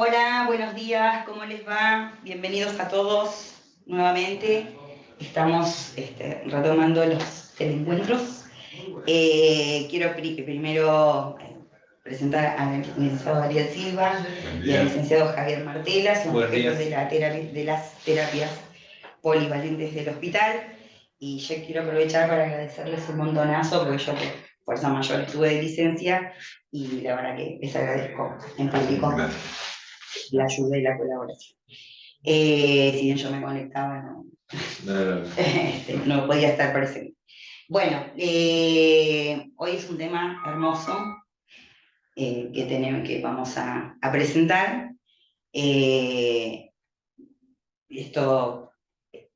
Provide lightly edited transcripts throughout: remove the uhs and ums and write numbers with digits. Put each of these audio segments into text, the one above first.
Hola, buenos días, ¿cómo les va? Bienvenidos a todos nuevamente. Estamos retomando los encuentros. Quiero primero presentar al licenciado Ariel Silva y al licenciado Javier Martela, son jefes de las terapias polivalentes del hospital. Y yo quiero aprovechar para agradecerles un montonazo, porque yo por fuerza mayor estuve de licencia y la verdad que les agradezco en público la ayuda y la colaboración. Si bien yo me conectaba, no podía estar presente. Bueno, hoy es un tema hermoso que vamos a presentar. Esto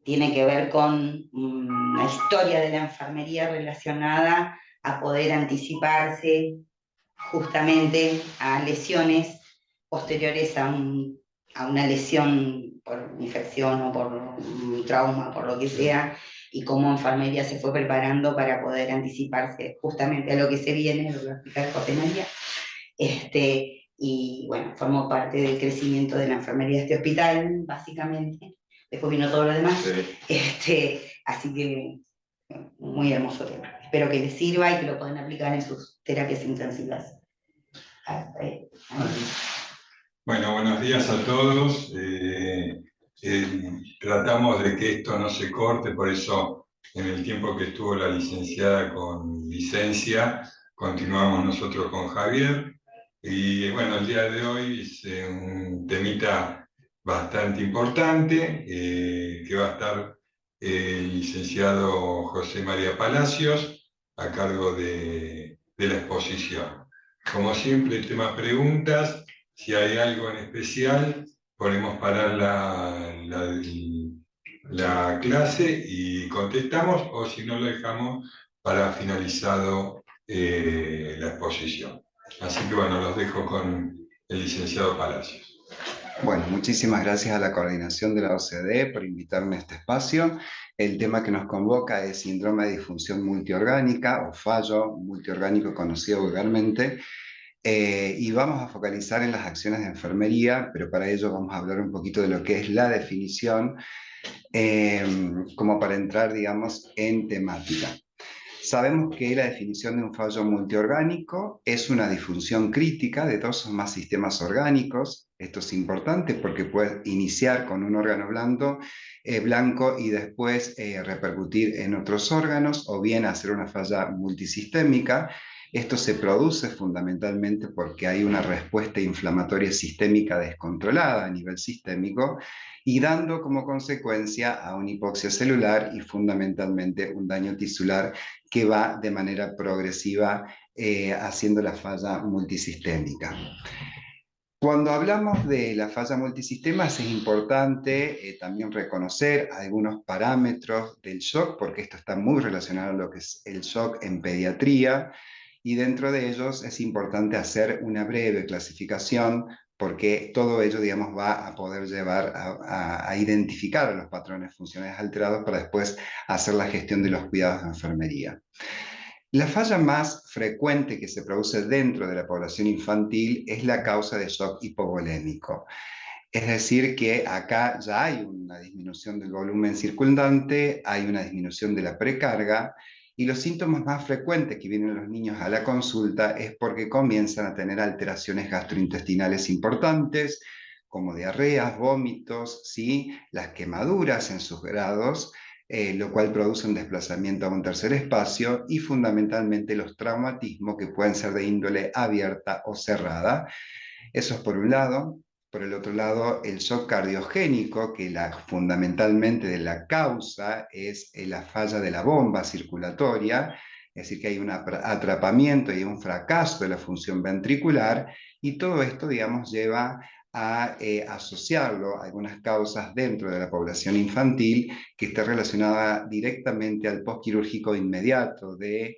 tiene que ver con una historia de la enfermería relacionada a poder anticiparse justamente a lesiones posteriores a una lesión por infección o por un trauma, por lo que sea, y cómo enfermería se fue preparando para poder anticiparse justamente a lo que se viene en el Hospital Jorge María. Y bueno, formó parte del crecimiento de la enfermería de este hospital, básicamente. Después vino todo lo demás. Sí. Así que muy hermoso tema. Espero que les sirva y que lo puedan aplicar en sus terapias intensivas. Bueno, buenos días a todos. Tratamos de que esto no se corte, por eso en el tiempo que estuvo la licenciada con licencia, continuamos nosotros con Javier. Y bueno, el día de hoy es un temita bastante importante, que va a estar el licenciado José María Palacios a cargo de la exposición. Como siempre, el tema preguntas. Si hay algo en especial, podemos parar la clase y contestamos, o si no, lo dejamos para finalizado la exposición. Así que bueno, los dejo con el licenciado Palacios. Bueno, muchísimas gracias a la coordinación de la OCDE por invitarme a este espacio. El tema que nos convoca es síndrome de disfunción multiorgánica o fallo multiorgánico conocido vulgarmente. Y vamos a focalizar en las acciones de enfermería, pero para ello vamos a hablar un poquito de lo que es la definición, como para entrar, digamos, en temática. Sabemos que la definición de un fallo multiorgánico es una disfunción crítica de dos o más sistemas orgánicos. Esto es importante porque puede iniciar con un órgano blanco y después repercutir en otros órganos, o bien hacer una falla multisistémica. Esto se produce fundamentalmente porque hay una respuesta inflamatoria sistémica descontrolada a nivel sistémico y dando como consecuencia a una hipoxia celular y fundamentalmente un daño tisular que va de manera progresiva haciendo la falla multisistémica. Cuando hablamos de la falla multisistemas es importante también reconocer algunos parámetros del shock, porque esto está muy relacionado a lo que es el shock en pediatría, y dentro de ellos es importante hacer una breve clasificación, porque todo ello, digamos, va a poder llevar a identificar a los patrones funcionales alterados para después hacer la gestión de los cuidados de enfermería. La falla más frecuente que se produce dentro de la población infantil es la causa de shock hipovolémico. Es decir, que acá ya hay una disminución del volumen circundante, hay una disminución de la precarga, y los síntomas más frecuentes que vienen los niños a la consulta es porque comienzan a tener alteraciones gastrointestinales importantes, como diarreas, vómitos, ¿sí? Las quemaduras en sus grados, lo cual produce un desplazamiento a un tercer espacio, y fundamentalmente los traumatismos que pueden ser de índole abierta o cerrada. Eso es por un lado. Por el otro lado, el shock cardiogénico, que fundamentalmente de la causa es la falla de la bomba circulatoria, es decir, que hay un atrapamiento y un fracaso de la función ventricular, y todo esto, digamos, lleva a asociarlo a algunas causas dentro de la población infantil que esté relacionada directamente al postquirúrgico inmediato de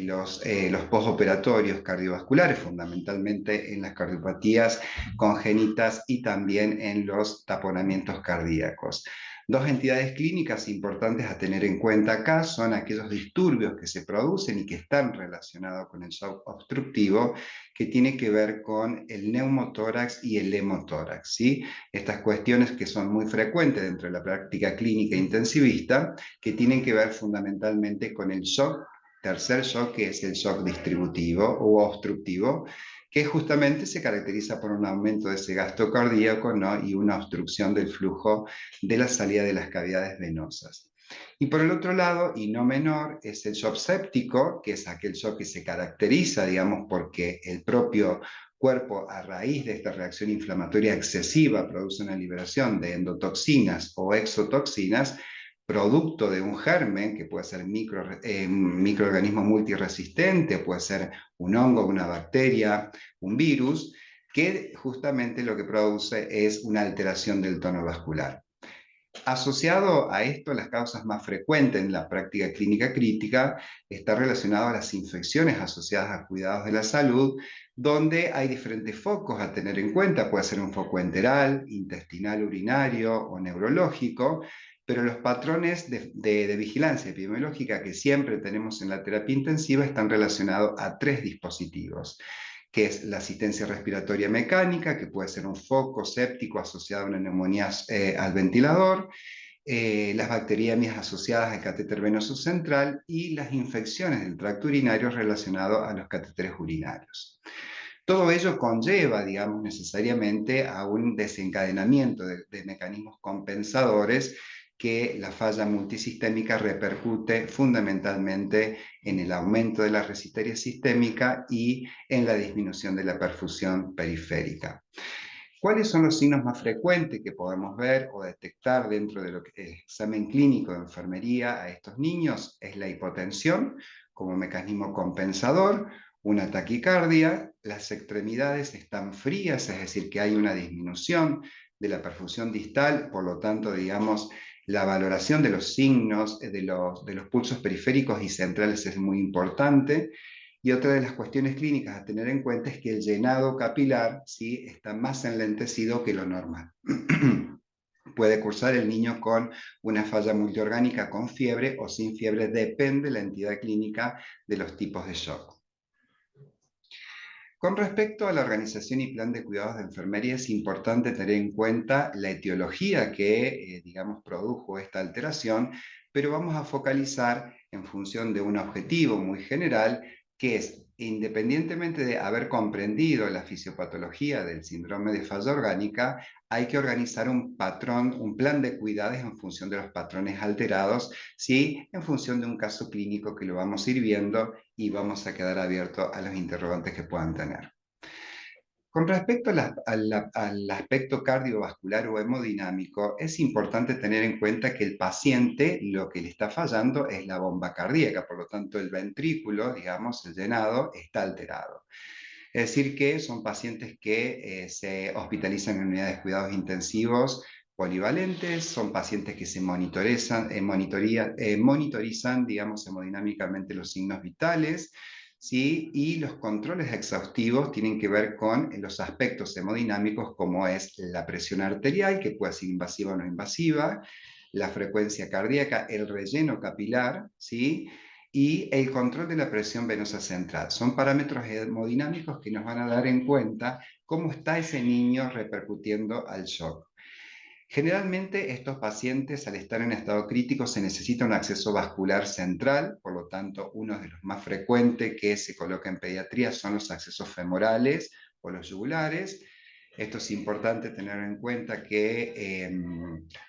los postoperatorios cardiovasculares, fundamentalmente en las cardiopatías congénitas y también en los taponamientos cardíacos. Dos entidades clínicas importantes a tener en cuenta acá son aquellos disturbios que se producen y que están relacionados con el shock obstructivo, que tiene que ver con el neumotórax y el hemotórax, ¿sí? Estas cuestiones que son muy frecuentes dentro de la práctica clínica intensivista, que tienen que ver fundamentalmente con el shock, tercer shock, que es el shock distributivo o obstructivo, que justamente se caracteriza por un aumento de ese gasto cardíaco, ¿no? Y una obstrucción del flujo de la salida de las cavidades venosas. Y por el otro lado, y no menor, es el shock séptico, que es aquel shock que se caracteriza, digamos, porque el propio cuerpo, a raíz de esta reacción inflamatoria excesiva, produce una liberación de endotoxinas o exotoxinas, producto de un germen, que puede ser microorganismo multiresistente, puede ser un hongo, una bacteria, un virus, que justamente lo que produce es una alteración del tono vascular. Asociado a esto, las causas más frecuentes en la práctica clínica crítica está relacionado a las infecciones asociadas a cuidados de la salud, donde hay diferentes focos a tener en cuenta. Puede ser un foco enteral, intestinal, urinario o neurológico, pero los patrones de vigilancia epidemiológica que siempre tenemos en la terapia intensiva están relacionados a tres dispositivos, que es la asistencia respiratoria mecánica, que puede ser un foco séptico asociado a una neumonía al ventilador, las bacteriemias asociadas al catéter venoso central y las infecciones del tracto urinario relacionadas a los catéteres urinarios. Todo ello conlleva, digamos, necesariamente a un desencadenamiento de mecanismos compensadores que la falla multisistémica repercute fundamentalmente en el aumento de la resistencia sistémica y en la disminución de la perfusión periférica. ¿Cuáles son los signos más frecuentes que podemos ver o detectar dentro de lo que es el examen clínico de enfermería a estos niños? Es la hipotensión como mecanismo compensador, una taquicardia, las extremidades están frías, es decir, que hay una disminución de la perfusión distal, por lo tanto, digamos, la valoración de los signos de los pulsos periféricos y centrales es muy importante. Y otra de las cuestiones clínicas a tener en cuenta es que el llenado capilar, ¿sí?, está más enlentecido que lo normal. Puede cursar el niño con una falla multiorgánica con fiebre o sin fiebre, depende la entidad clínica de los tipos de shock. Con respecto a la organización y plan de cuidados de enfermería, es importante tener en cuenta la etiología que, digamos, produjo esta alteración, pero vamos a focalizar en función de un objetivo muy general, que es, independientemente de haber comprendido la fisiopatología del síndrome de falla orgánica, hay que organizar un patrón, un plan de cuidados en función de los patrones alterados, ¿sí?, en función de un caso clínico que lo vamos a ir viendo y vamos a quedar abiertos a los interrogantes que puedan tener. Con respecto al aspecto cardiovascular o hemodinámico, es importante tener en cuenta que el paciente lo que le está fallando es la bomba cardíaca, por lo tanto el ventrículo, digamos, el llenado, está alterado. Es decir, que son pacientes que se hospitalizan en unidades de cuidados intensivos polivalentes, son pacientes que se monitorizan, digamos, hemodinámicamente los signos vitales, ¿sí? Y los controles exhaustivos tienen que ver con los aspectos hemodinámicos, como es la presión arterial, que puede ser invasiva o no invasiva, la frecuencia cardíaca, el relleno capilar, ¿sí?, y el control de la presión venosa central. Son parámetros hemodinámicos que nos van a dar en cuenta cómo está ese niño repercutiendo al shock. Generalmente estos pacientes, al estar en estado crítico, se necesita un acceso vascular central, por lo tanto uno de los más frecuentes que se coloca en pediatría son los accesos femorales o los yugulares. Esto es importante tener en cuenta que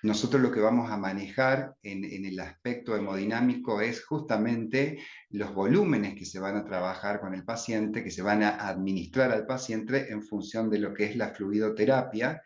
nosotros lo que vamos a manejar en el aspecto hemodinámico es justamente los volúmenes que se van a trabajar con el paciente, que se van a administrar al paciente en función de lo que es la fluidoterapia.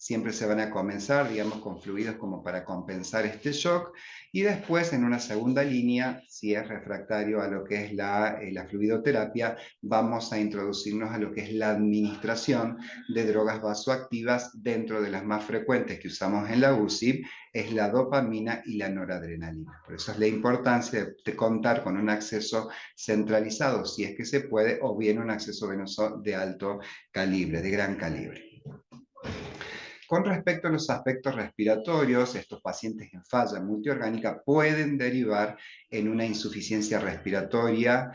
Siempre se van a comenzar, digamos, con fluidos como para compensar este shock, y después en una segunda línea, si es refractario a lo que es la fluidoterapia, vamos a introducirnos a lo que es la administración de drogas vasoactivas. Dentro de las más frecuentes que usamos en la UCI es la dopamina y la noradrenalina. Por eso es la importancia de contar con un acceso centralizado, si es que se puede, o bien un acceso venoso de alto calibre, de gran calibre. Con respecto a los aspectos respiratorios, estos pacientes en falla multiorgánica pueden derivar en una insuficiencia respiratoria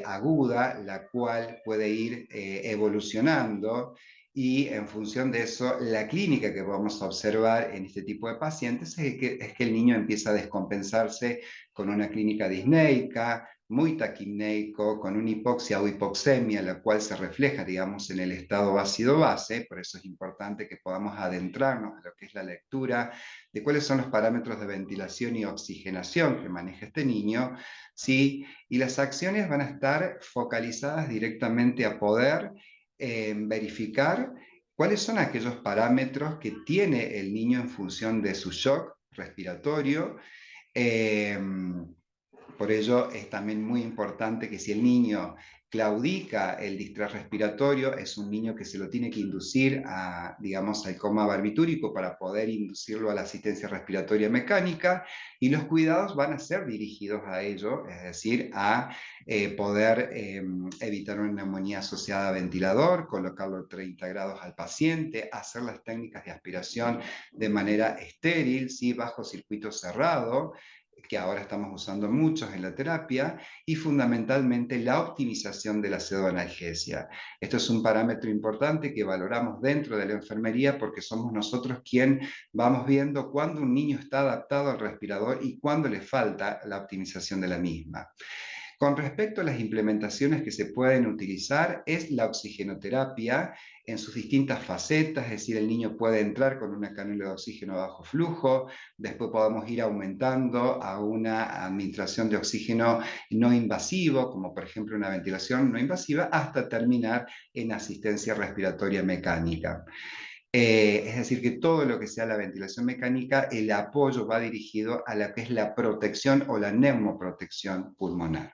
aguda, la cual puede ir evolucionando, y en función de eso, la clínica que vamos a observar en este tipo de pacientes es que el niño empieza a descompensarse con una clínica disneica, muy taquipneico, con una hipoxia o hipoxemia, la cual se refleja, digamos, en el estado ácido-base. Por eso es importante que podamos adentrarnos a lo que es la lectura de cuáles son los parámetros de ventilación y oxigenación que maneja este niño, ¿sí? Y las acciones van a estar focalizadas directamente a poder verificar cuáles son aquellos parámetros que tiene el niño en función de su shock respiratorio. Eh, por ello es también muy importante que si el niño claudica el distrés respiratorio, es un niño que se lo tiene que inducir a, digamos, al coma barbitúrico para poder inducirlo a la asistencia respiratoria mecánica, y los cuidados van a ser dirigidos a ello, es decir, a poder evitar una neumonía asociada a ventilador, colocarlo a 30 grados al paciente, hacer las técnicas de aspiración de manera estéril, ¿sí? Bajo circuito cerrado, que ahora estamos usando muchos en la terapia, y fundamentalmente la optimización de la pseudoanalgesia. Esto es un parámetro importante que valoramos dentro de la enfermería, porque somos nosotros quien vamos viendo cuándo un niño está adaptado al respirador y cuándo le falta la optimización de la misma. Con respecto a las implementaciones que se pueden utilizar, es la oxigenoterapia en sus distintas facetas, es decir, el niño puede entrar con una cánula de oxígeno a bajo flujo, después podemos ir aumentando a una administración de oxígeno no invasivo, como por ejemplo una ventilación no invasiva, hasta terminar en asistencia respiratoria mecánica. Es decir, que todo lo que sea la ventilación mecánica, el apoyo va dirigido a lo que es la protección o la neumoprotección pulmonar.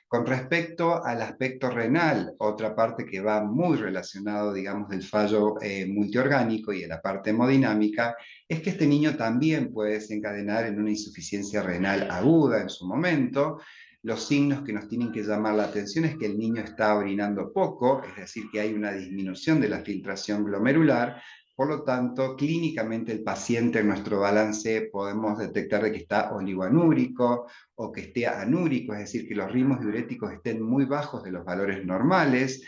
Con respecto al aspecto renal, otra parte que va muy relacionado, digamos, del fallo multiorgánico y de la parte hemodinámica, es que este niño también puede desencadenar en una insuficiencia renal aguda en su momento. Los signos que nos tienen que llamar la atención es que el niño está orinando poco, es decir, que hay una disminución de la filtración glomerular. Por lo tanto, clínicamente el paciente en nuestro balance podemos detectar de que está oligoanúrico o que esté anúrico, es decir, que los ritmos diuréticos estén muy bajos de los valores normales.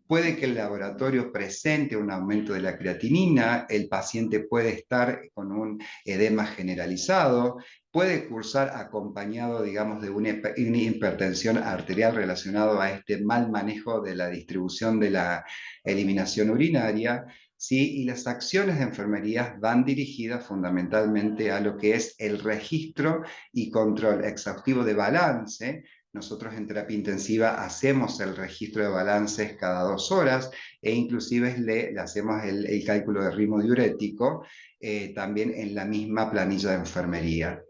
Puede que el laboratorio presente un aumento de la creatinina, el paciente puede estar con un edema generalizado, puede cursar acompañado, digamos, de una hipertensión arterial relacionado a este mal manejo de la distribución de la eliminación urinaria. ¿Sí? Y las acciones de enfermería van dirigidas fundamentalmente a lo que es el registro y control exhaustivo de balance. Nosotros en terapia intensiva hacemos el registro de balances cada 2 horas, e inclusive le hacemos el cálculo de ritmo diurético también en la misma planilla de enfermería.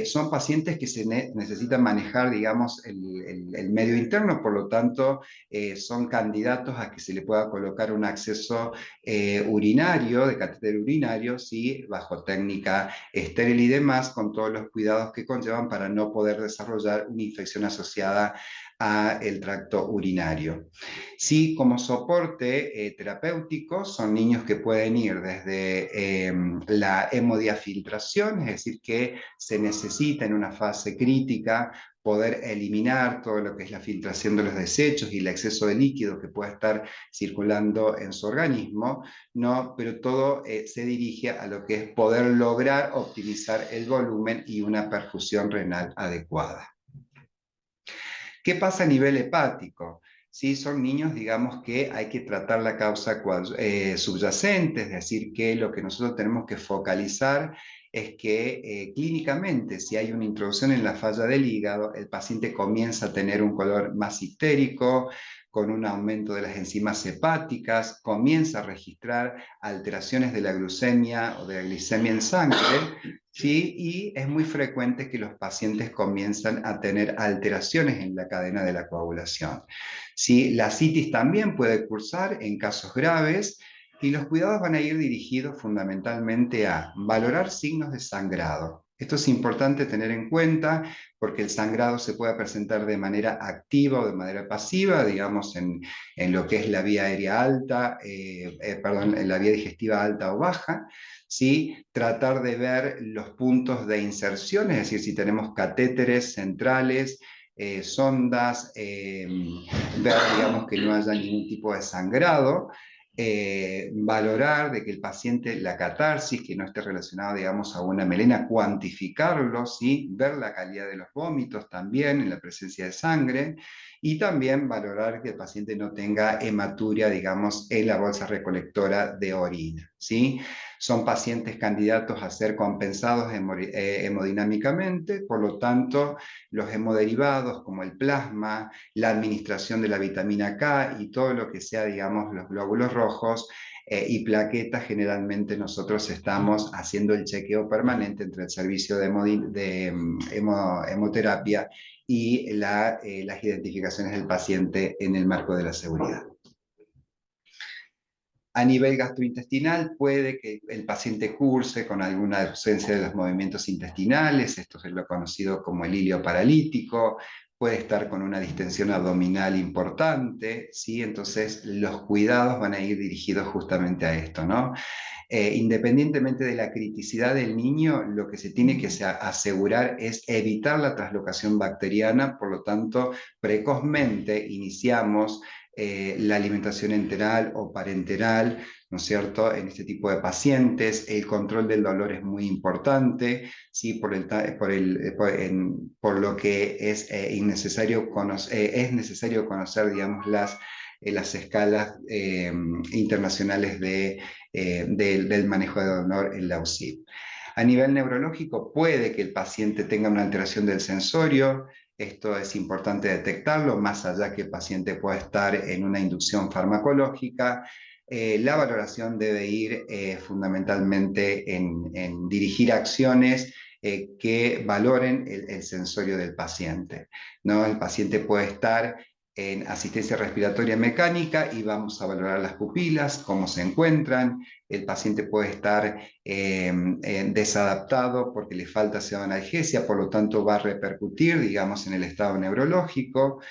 Son pacientes que necesitan manejar, digamos, el medio interno, por lo tanto, son candidatos a que se le pueda colocar un acceso urinario, de catéter urinario, ¿sí? Bajo técnica estéril y demás, con todos los cuidados que conllevan para no poder desarrollar una infección asociada al tracto urinario. Sí, como soporte terapéutico, son niños que pueden ir desde la hemodiafiltración, es decir, que se necesita en una fase crítica poder eliminar todo lo que es la filtración de los desechos y el exceso de líquido que pueda estar circulando en su organismo, ¿no? Pero todo se dirige a lo que es poder lograr optimizar el volumen y una perfusión renal adecuada. ¿Qué pasa a nivel hepático? Sí, son niños, digamos, que hay que tratar la causa subyacente, es decir, que lo que nosotros tenemos que focalizar es que clínicamente, si hay una introducción en la falla del hígado, el paciente comienza a tener un color más histérico, con un aumento de las enzimas hepáticas, comienza a registrar alteraciones de la glucemia o de la glicemia en sangre, ¿sí? Y es muy frecuente que los pacientes comienzan a tener alteraciones en la cadena de la coagulación. ¿Sí? La citis también puede cursar en casos graves, y los cuidados van a ir dirigidos fundamentalmente a valorar signos de sangrado. Esto es importante tener en cuenta porque el sangrado se puede presentar de manera activa o de manera pasiva, digamos, en lo que es la vía aérea alta, en la vía digestiva alta o baja, ¿sí? Tratar de ver los puntos de inserción, es decir, si tenemos catéteres centrales, sondas, ver, digamos, que no haya ningún tipo de sangrado, valorar de que el paciente, la catarsis, que no esté relacionada, digamos, a una melena, cuantificarlo, ¿sí? Ver la calidad de los vómitos también en la presencia de sangre y también valorar que el paciente no tenga hematuria, digamos, en la bolsa recolectora de orina, ¿sí? Son pacientes candidatos a ser compensados hemodinámicamente, por lo tanto, los hemoderivados como el plasma, la administración de la vitamina K y todo lo que sea, digamos, los glóbulos rojos y plaquetas, generalmente nosotros estamos haciendo el chequeo permanente entre el servicio de hemoterapia y las identificaciones del paciente en el marco de la seguridad. A nivel gastrointestinal puede que el paciente curse con alguna ausencia de los movimientos intestinales, esto es lo conocido como el hilio paralítico, puede estar con una distensión abdominal importante, ¿sí? Entonces los cuidados van a ir dirigidos justamente a esto, ¿no? Independientemente de la criticidad del niño, lo que se tiene que asegurar es evitar la translocación bacteriana, por lo tanto, precozmente iniciamos la alimentación enteral o parenteral, ¿no es cierto?, en este tipo de pacientes. El control del dolor es muy importante, ¿sí? Por lo que es necesario conocer, digamos, las escalas internacionales del manejo de dolor en la UCI. A nivel neurológico, puede que el paciente tenga una alteración del sensorio. Esto es importante detectarlo, más allá que el paciente pueda estar en una inducción farmacológica. La valoración debe ir fundamentalmente en dirigir acciones que valoren el sensorio del paciente, ¿no? El paciente puede estar en asistencia respiratoria mecánica y vamos a valorar las pupilas, cómo se encuentran. El paciente puede estar desadaptado porque le falta analgesia, por lo tanto va a repercutir, digamos, en el estado neurológico.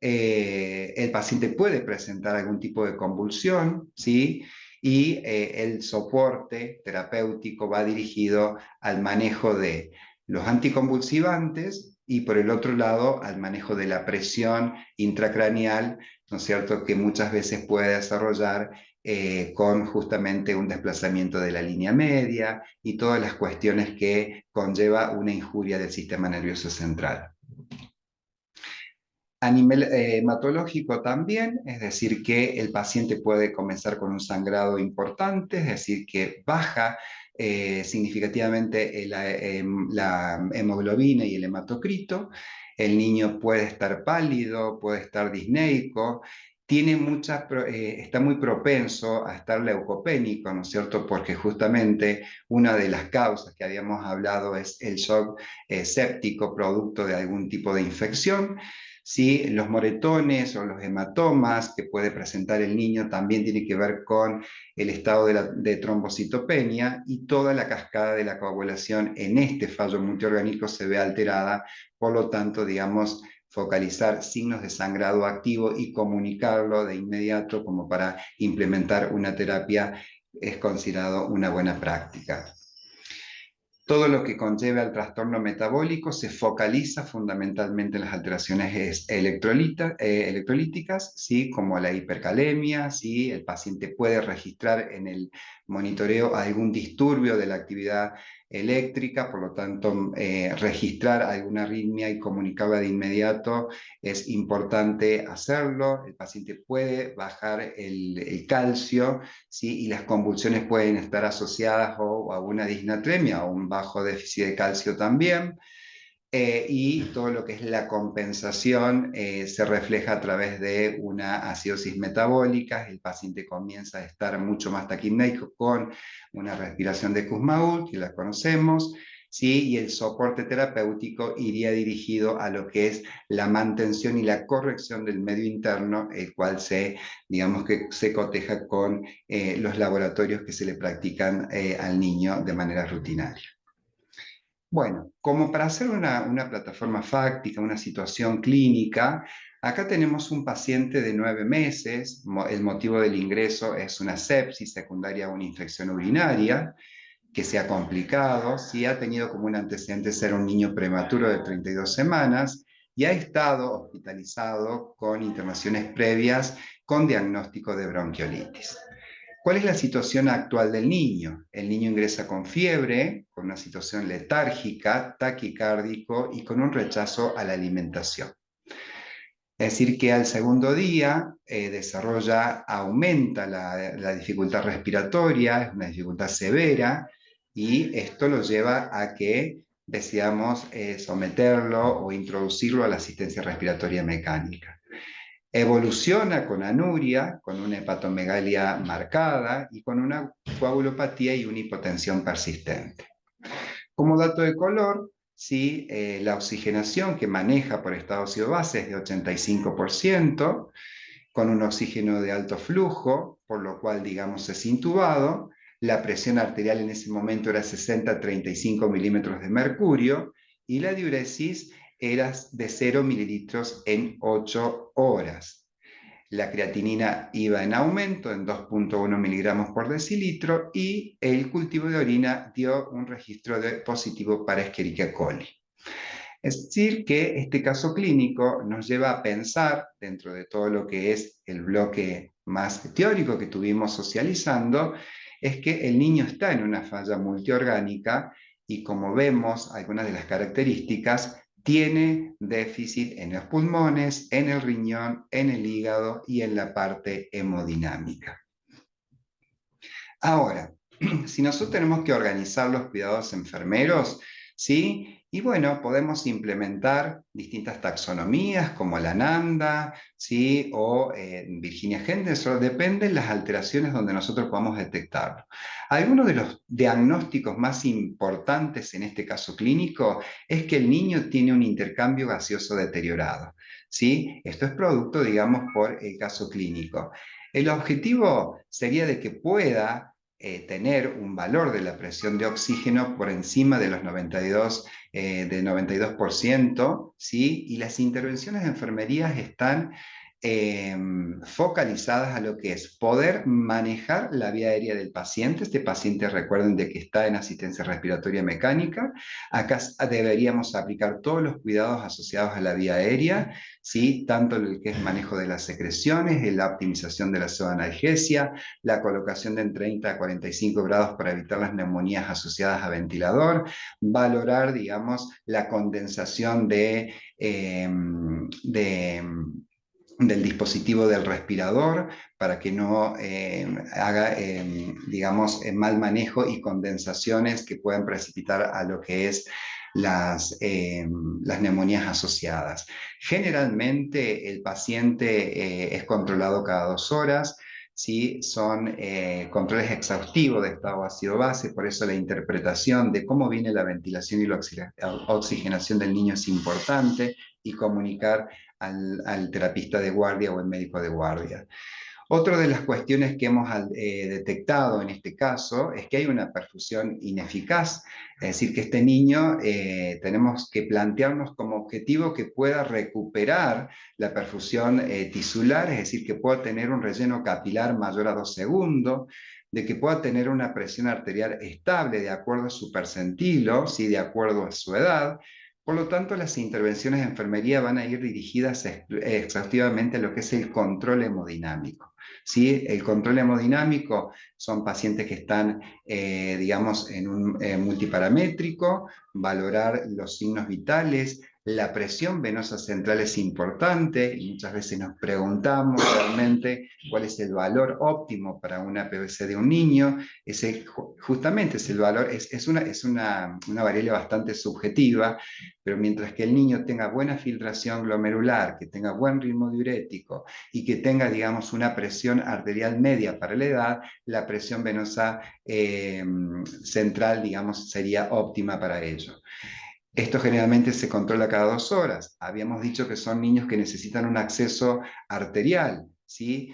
El paciente puede presentar algún tipo de convulsión, ¿sí? Y el soporte terapéutico va dirigido al manejo de los anticonvulsivantes y por el otro lado al manejo de la presión intracraneal, ¿no es cierto?, que muchas veces puede desarrollar con justamente un desplazamiento de la línea media y todas las cuestiones que conlleva una injuria del sistema nervioso central. A nivel hematológico también, es decir, que el paciente puede comenzar con un sangrado importante, es decir, que baja significativamente la hemoglobina y el hematocrito. El niño puede estar pálido, puede estar disneico, está muy propenso a estar leucopénico, ¿no es cierto? Porque justamente una de las causas que habíamos hablado es el shock séptico producto de algún tipo de infección. ¿Sí? Los moretones o los hematomas que puede presentar el niño también tiene que ver con el estado de trombocitopenia y toda la cascada de la coagulación en este fallo multiorgánico se ve alterada, por lo tanto, digamos, focalizar signos de sangrado activo y comunicarlo de inmediato como para implementar una terapia es considerado una buena práctica. Todo lo que conlleva al trastorno metabólico se focaliza fundamentalmente en las alteraciones electrolíticas, ¿sí? Como la hipercalemia, ¿sí? El paciente puede registrar en el monitoreo algún disturbio de la actividad eléctrica, por lo tanto, registrar alguna arritmia y comunicarla de inmediato es importante hacerlo. El paciente puede bajar el calcio, ¿sí? Y las convulsiones pueden estar asociadas a una disnatremia o un bajo déficit de calcio también. Y todo lo que es la compensación se refleja a través de una acidosis metabólica. El paciente comienza a estar mucho más taquipnéico con una respiración de Kussmaul, que la conocemos, ¿sí? Y el soporte terapéutico iría dirigido a lo que es la mantención y la corrección del medio interno, el cual digamos que se coteja con los laboratorios que se le practican al niño de manera rutinaria. Bueno, como para hacer una plataforma fáctica, una situación clínica, acá tenemos un paciente de 9 meses, el motivo del ingreso es una sepsis secundaria a una infección urinaria, que se ha complicado, sí ha tenido como un antecedente ser un niño prematuro de 32 semanas y ha estado hospitalizado con internaciones previas con diagnóstico de bronquiolitis. ¿Cuál es la situación actual del niño? El niño ingresa con fiebre, con una situación letárgica, taquicárdico y con un rechazo a la alimentación. Es decir, que al segundo día aumenta la dificultad respiratoria, es una dificultad severa, y esto lo lleva a que decidamos someterlo o introducirlo a la asistencia respiratoria mecánica. Evoluciona con anuria, con una hepatomegalia marcada y con una coagulopatía y una hipotensión persistente. Como dato de color, ¿sí? La oxigenación que maneja por estado ácido base es de 85%, con un oxígeno de alto flujo, por lo cual, digamos, es intubado. La presión arterial en ese momento era 60-35 milímetros de mercurio y la diuresis era de 0 mililitros en 8 horas. La creatinina iba en aumento en 2,1 miligramos por decilitro y el cultivo de orina dio un registro de positivo para Escherichia coli. Es decir, que este caso clínico nos lleva a pensar, dentro de todo lo que es el bloque más teórico que tuvimos socializando, es que el niño está en una falla multiorgánica y, como vemos, algunas de las características, tiene déficit en los pulmones, en el riñón, en el hígado y en la parte hemodinámica. Ahora, si nosotros tenemos que organizar los cuidados enfermeros, ¿sí? Y bueno, podemos implementar distintas taxonomías como la NAMDA, ¿sí? O Virginia Henderson, depende de las alteraciones donde nosotros podamos detectarlo. Algunos de los diagnósticos más importantes en este caso clínico es que el niño tiene un intercambio gaseoso deteriorado, ¿sí? Esto es producto, digamos, por el caso clínico. El objetivo sería de que pueda tener un valor de la presión de oxígeno por encima de los 92%, ¿sí? Y las intervenciones de enfermerías están focalizadas a lo que es poder manejar la vía aérea del paciente. Este paciente, recuerden de que está en asistencia respiratoria mecánica. Acá deberíamos aplicar todos los cuidados asociados a la vía aérea, ¿sí? Tanto el que es manejo de las secreciones, la optimización de la zooanalgesia, la colocación de en 30 a 45 grados para evitar las neumonías asociadas a ventilador, valorar, digamos, la condensación del dispositivo del respirador para que no haga, digamos, mal manejo y condensaciones que puedan precipitar a lo que es las neumonías asociadas. Generalmente el paciente es controlado cada 2 horas, ¿sí? Son controles exhaustivos de estado ácido-base, por eso la interpretación de cómo viene la ventilación y la oxigenación del niño es importante, y comunicar al terapista de guardia o el médico de guardia. Otra de las cuestiones que hemos detectado en este caso es que hay una perfusión ineficaz, es decir, que este niño tenemos que plantearnos como objetivo que pueda recuperar la perfusión tisular, es decir, que pueda tener un relleno capilar mayor a 2 segundos, de que pueda tener una presión arterial estable de acuerdo a su percentilo, ¿sí? De acuerdo a su edad. Por lo tanto, las intervenciones de enfermería van a ir dirigidas exhaustivamente a lo que es el control hemodinámico. ¿Sí? El control hemodinámico son pacientes que están, digamos, en un multiparamétrico, valorar los signos vitales. La presión venosa central es importante y muchas veces nos preguntamos realmente cuál es el valor óptimo para una PVC de un niño. Justamente es el valor, es una variable bastante subjetiva, pero mientras que el niño tenga buena filtración glomerular, que tenga buen ritmo diurético y que tenga, digamos, una presión arterial media para la edad, la presión venosa central, digamos, sería óptima para ello. Esto generalmente se controla cada 2 horas. Habíamos dicho que son niños que necesitan un acceso arterial, ¿sí?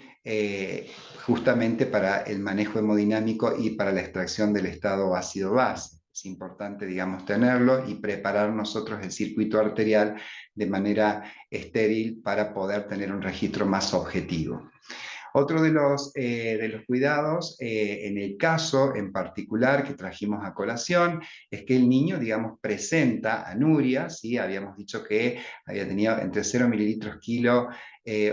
Justamente para el manejo hemodinámico y para la extracción del estado ácido-base. es importante, digamos, tenerlo y preparar nosotros el circuito arterial de manera estéril para poder tener un registro más objetivo. Otro de los cuidados, en el caso en particular que trajimos a colación, es que el niño, digamos, presenta anuria, ¿sí? Habíamos dicho que había tenido entre 0 mililitros kilo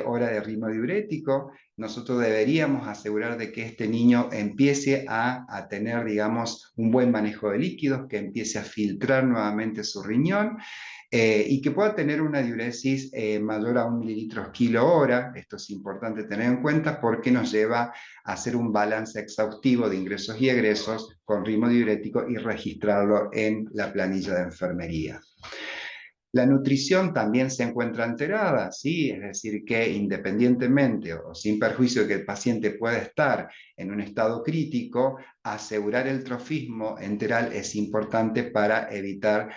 hora de ritmo diurético. Nosotros deberíamos asegurar de que este niño empiece a tener, digamos, un buen manejo de líquidos, que empiece a filtrar nuevamente su riñón, y que pueda tener una diuresis mayor a 1 mililitro kilo hora. Esto es importante tener en cuenta porque nos lleva a hacer un balance exhaustivo de ingresos y egresos con ritmo diurético y registrarlo en la planilla de enfermería. La nutrición también se encuentra alterada, ¿sí? Es decir, que independientemente o sin perjuicio de que el paciente pueda estar en un estado crítico, asegurar el trofismo enteral es importante para evitar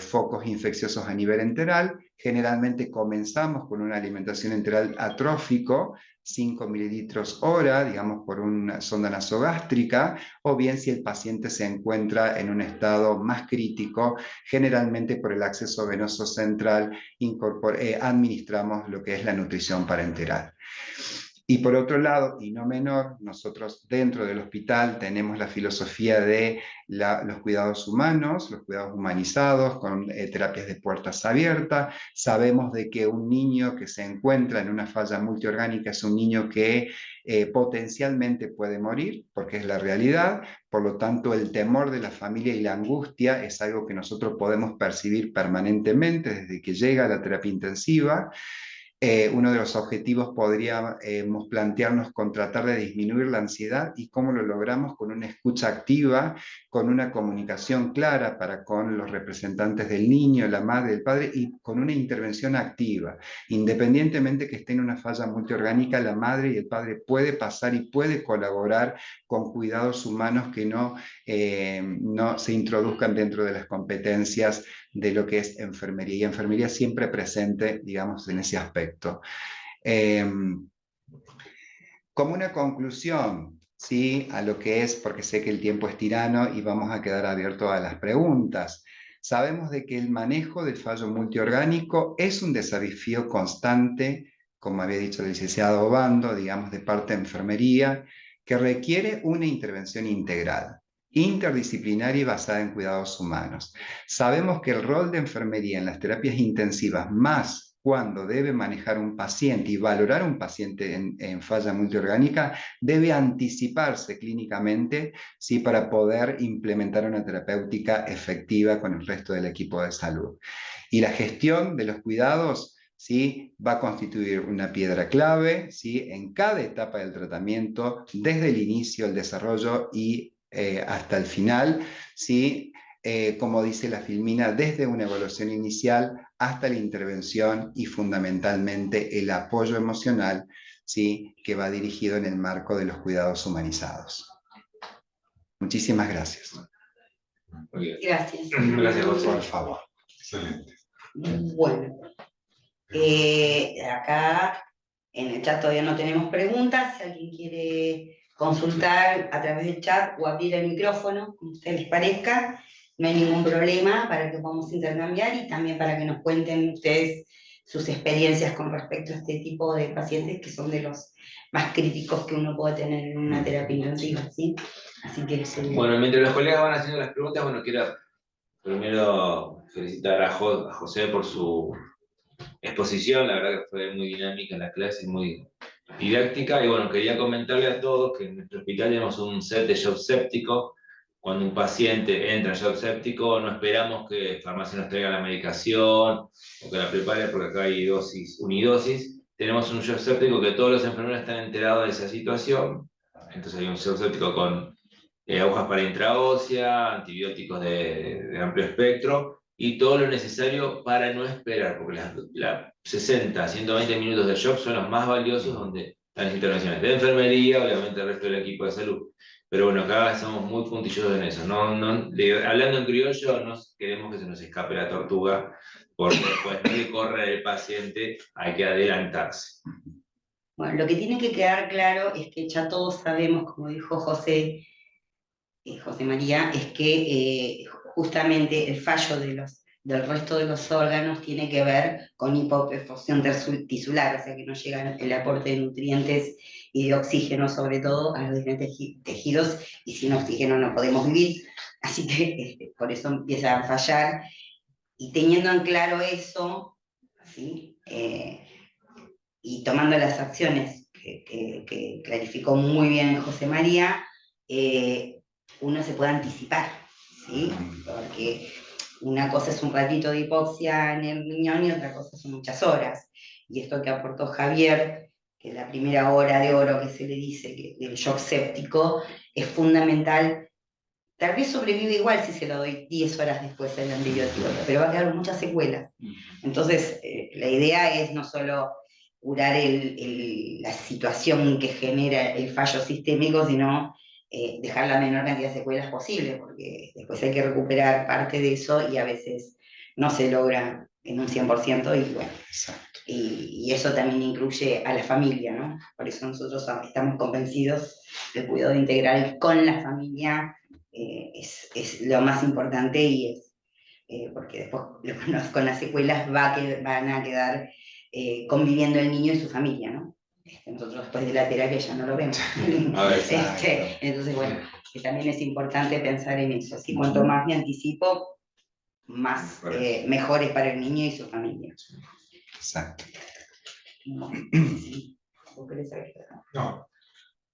focos infecciosos a nivel enteral. Generalmente comenzamos con una alimentación enteral atrófico, 5 mililitros hora, digamos, por una sonda nasogástrica, o bien si el paciente se encuentra en un estado más crítico, generalmente por el acceso venoso central administramos lo que es la nutrición parenteral. Y por otro lado, y no menor, nosotros dentro del hospital tenemos la filosofía de los cuidados humanos, los cuidados humanizados, con terapias de puertas abiertas. Sabemos de que un niño que se encuentra en una falla multiorgánica es un niño que potencialmente puede morir, porque es la realidad. Por lo tanto, el temor de la familia y la angustia es algo que nosotros podemos percibir permanentemente desde que llega a la terapia intensiva. Uno de los objetivos podríamos plantearnos con tratar de disminuir la ansiedad, y cómo lo logramos con una escucha activa, con una comunicación clara para con los representantes del niño, la madre, el padre, y con una intervención activa. Independientemente que esté en una falla multiorgánica, la madre y el padre puede pasar y puede colaborar con cuidados humanos que no se introduzcan dentro de las competencias de lo que es enfermería, y enfermería siempre presente, digamos, en ese aspecto. Como una conclusión, ¿sí?, a lo que es, porque sé que el tiempo es tirano y vamos a quedar abiertos a las preguntas. Sabemos de que el manejo del fallo multiorgánico es un desafío constante, como había dicho el licenciado Obando, digamos, de parte de enfermería, que requiere una intervención integral, interdisciplinaria y basada en cuidados humanos. Sabemos que el rol de enfermería en las terapias intensivas, más cuando debe manejar un paciente y valorar un paciente en falla multiorgánica, debe anticiparse clínicamente, ¿sí?, para poder implementar una terapéutica efectiva con el resto del equipo de salud. Y la gestión de los cuidados, ¿sí?, va a constituir una piedra clave, ¿sí?, en cada etapa del tratamiento, desde el inicio, el desarrollo y hasta el final, ¿sí? Como dice la Filmina, desde una evaluación inicial hasta la intervención y fundamentalmente el apoyo emocional, ¿sí?, que va dirigido en el marco de los cuidados humanizados. Muchísimas gracias. Gracias. Gracias, por favor. Excelente. Bueno, acá en el chat todavía no tenemos preguntas. Si alguien quiere consultar a través del chat o abrir el micrófono, como a ustedes les parezca, no hay ningún problema para que podamos intercambiar y también para que nos cuenten ustedes sus experiencias con respecto a este tipo de pacientes que son de los más críticos que uno puede tener en una terapia intensiva, ¿sí? Así que bueno, mientras los colegas van haciendo las preguntas, bueno, quiero primero felicitar a José por su exposición. La verdad que fue muy dinámica la clase, muy didáctica, y bueno, quería comentarle a todos que en nuestro hospital tenemos un set de shock séptico. Cuando un paciente entra en shock séptico, no esperamos que farmacia nos traiga la medicación o que la prepare, porque acá hay dosis, unidosis. Tenemos un shock séptico que todos los enfermeros están enterados de esa situación. Entonces hay un shock séptico con agujas para intraósea, antibióticos de amplio espectro y todo lo necesario para no esperar, porque las 60, 120 minutos de shock son los más valiosos, donde están las intervenciones de enfermería, obviamente el resto del equipo de salud. Pero bueno, acá estamos muy puntillosos en eso. Hablando en criollo, no queremos que se nos escape la tortuga, porque después no hay que correr el paciente, hay que adelantarse. bueno, lo que tiene que quedar claro es que ya todos sabemos, como dijo José, José María, es que justamente el fallo del resto de los órganos tiene que ver con hipoperfusión tisular, o sea que no llega el aporte de nutrientes y de oxígeno sobre todo a los diferentes tejidos, y sin oxígeno no podemos vivir, así que por eso empieza a fallar, y teniendo en claro eso, ¿sí? Y tomando las acciones que clarificó muy bien José María, uno se puede anticipar, ¿sí? Porque una cosa es un ratito de hipoxia en el riñón y otra cosa son muchas horas. Y esto que aportó Javier, que la primera hora de oro que se le dice, del shock séptico, es fundamental. Tal vez sobrevive igual si se lo doy 10 horas después del antibiótico, pero va a quedar muchas secuelas. Entonces, la idea es no solo curar la situación que genera el fallo sistémico, sino dejar la menor cantidad de secuelas posible, porque después hay que recuperar parte de eso y a veces no se logra en un 100% y bueno. Y eso también incluye a la familia, ¿no? Por eso nosotros estamos convencidos que el cuidado integral con la familia es lo más importante y es porque después con las secuelas van a quedar conviviendo el niño y su familia, ¿no? Nosotros después de la terapia ya no lo vemos. Entonces, bueno, que también es importante pensar en eso. Así cuanto más me anticipo, más mejor es para el niño y su familia. Exacto. No, sí. ¿Vos querés saber? No.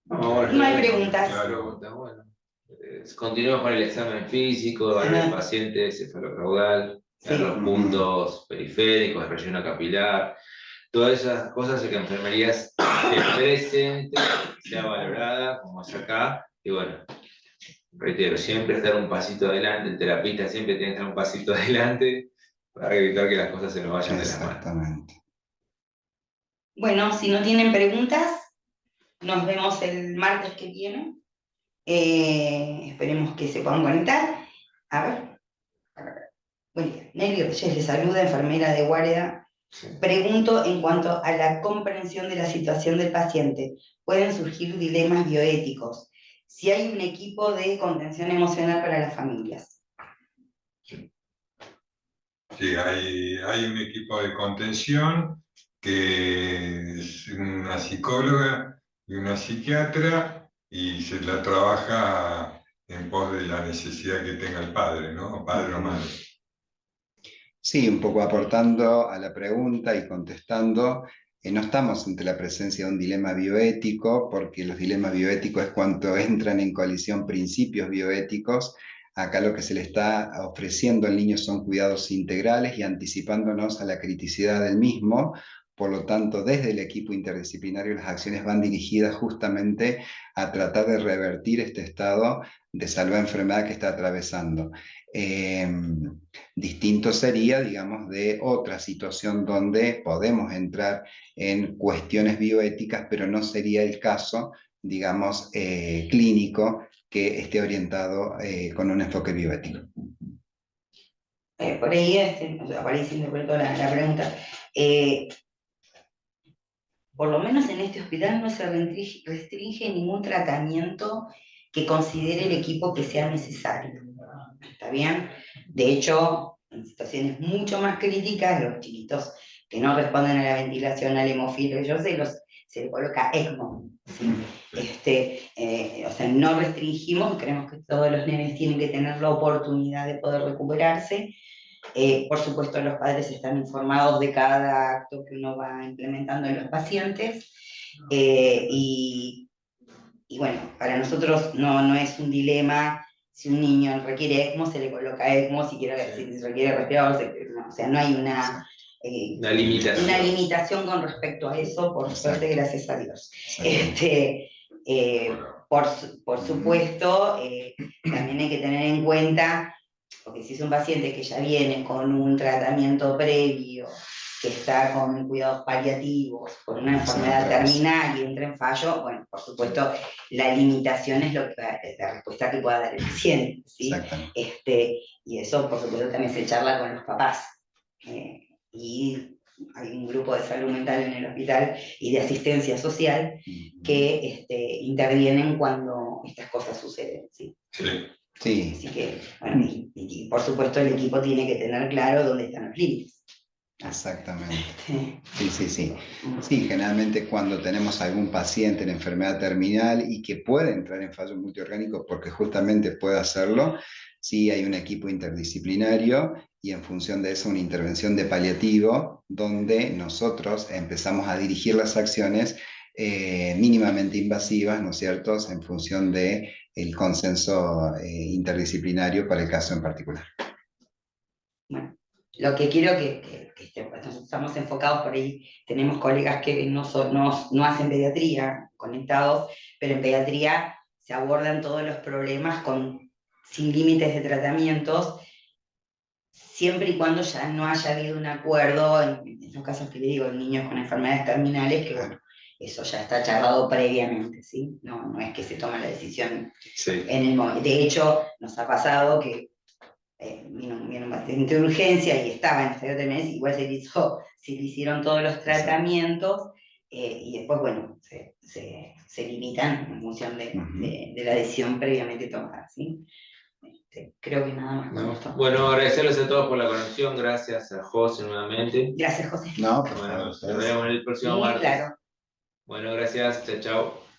No hay preguntas. Claro. Bueno, continuamos con el examen físico, al paciente cefalocaudal, los puntos periféricos, el relleno capilar, todas esas cosas que enfermería esté presente, sea valorada, como es acá, y bueno, reitero, siempre estar un pasito adelante, el terapista siempre tiene que estar un pasito adelante para evitar que las cosas se nos vayan de las manos. Exactamente. Bueno, si no tienen preguntas, nos vemos el martes que viene. Esperemos que se puedan conectar. A ver. Buen día. Nelly Reyes les saluda, enfermera de guardia. Sí. Pregunto en cuanto a la comprensión de la situación del paciente. Pueden surgir dilemas bioéticos. Si hay un equipo de contención emocional para las familias. Sí, hay un equipo de contención que es una psicóloga y una psiquiatra y se la trabaja en pos de la necesidad que tenga el padre, ¿no? Padre o madre. Sí, un poco aportando a la pregunta y contestando, no estamos ante la presencia de un dilema bioético, porque los dilemas bioéticos es cuando entran en colisión principios bioéticos. Acá lo que se le está ofreciendo al niño son cuidados integrales y anticipándonos a la criticidad del mismo. Por lo tanto, desde el equipo interdisciplinario las acciones van dirigidas justamente a tratar de revertir este estado de salud enfermedad que está atravesando. Distinto sería, digamos, de otra situación donde podemos entrar en cuestiones bioéticas, pero no sería el caso, digamos, clínico que esté orientado con un enfoque bioético. Por ahí se interpretó la pregunta. Por lo menos en este hospital no se restringe ningún tratamiento que considere el equipo que sea necesario. ¿Está bien? De hecho, en situaciones mucho más críticas, los chiquitos que no responden a la ventilación, al hemofiltro, se le coloca ECMO. ¿Sí? O sea, no restringimos, creemos que todos los nenes tienen que tener la oportunidad de poder recuperarse. Por supuesto, los padres están informados de cada acto que uno va implementando en los pacientes. Y bueno, para nosotros no es un dilema. Si un niño requiere ECMO, se le coloca ECMO. Si requiere respirador, no, o sea, no hay una limitación con respecto a eso, por suerte, gracias a Dios. Por supuesto, también hay que tener en cuenta, porque si es un paciente que ya viene con un tratamiento previo, que está con cuidados paliativos, con una enfermedad terminal y entra en fallo, bueno, por supuesto, la limitación es la respuesta que pueda dar el paciente, ¿sí? Y eso, por supuesto, también se charla con los papás. Y hay un grupo de salud mental en el hospital y de asistencia social que intervienen cuando estas cosas suceden, ¿sí? Sí. Sí, Así que, bueno, y por supuesto el equipo tiene que tener claro dónde están los límites. exactamente. Sí. Sí. Sí, generalmente cuando tenemos algún paciente en enfermedad terminal y que puede entrar en fallo multiorgánico porque justamente puede hacerlo, sí hay un equipo interdisciplinario y en función de eso una intervención de paliativo donde nosotros empezamos a dirigir las acciones mínimamente invasivas, ¿no es cierto?, en función de el consenso interdisciplinario para el caso en particular. Bueno, lo que quiero pues, estamos enfocados por ahí, tenemos colegas que no hacen pediatría conectados, pero en pediatría se abordan todos los problemas sin límites de tratamientos, siempre y cuando ya no haya habido un acuerdo, en los casos que le digo, en niños con enfermedades terminales, que bueno, eso ya está charlado previamente, ¿sí? No es que se toma la decisión en el momento. De hecho, nos ha pasado que vino un paciente de urgencia y estaba en estadio terminal, igual se le hicieron todos los tratamientos, y después, bueno, se limitan en función de la decisión previamente tomada, ¿sí? Creo que nada más con esto. Bueno, agradecerles a todos por la conexión, gracias a José nuevamente. Gracias, José. No, por Bueno, favor. nos vemos el próximo Sí, martes. claro. Bueno, gracias, chao, chao.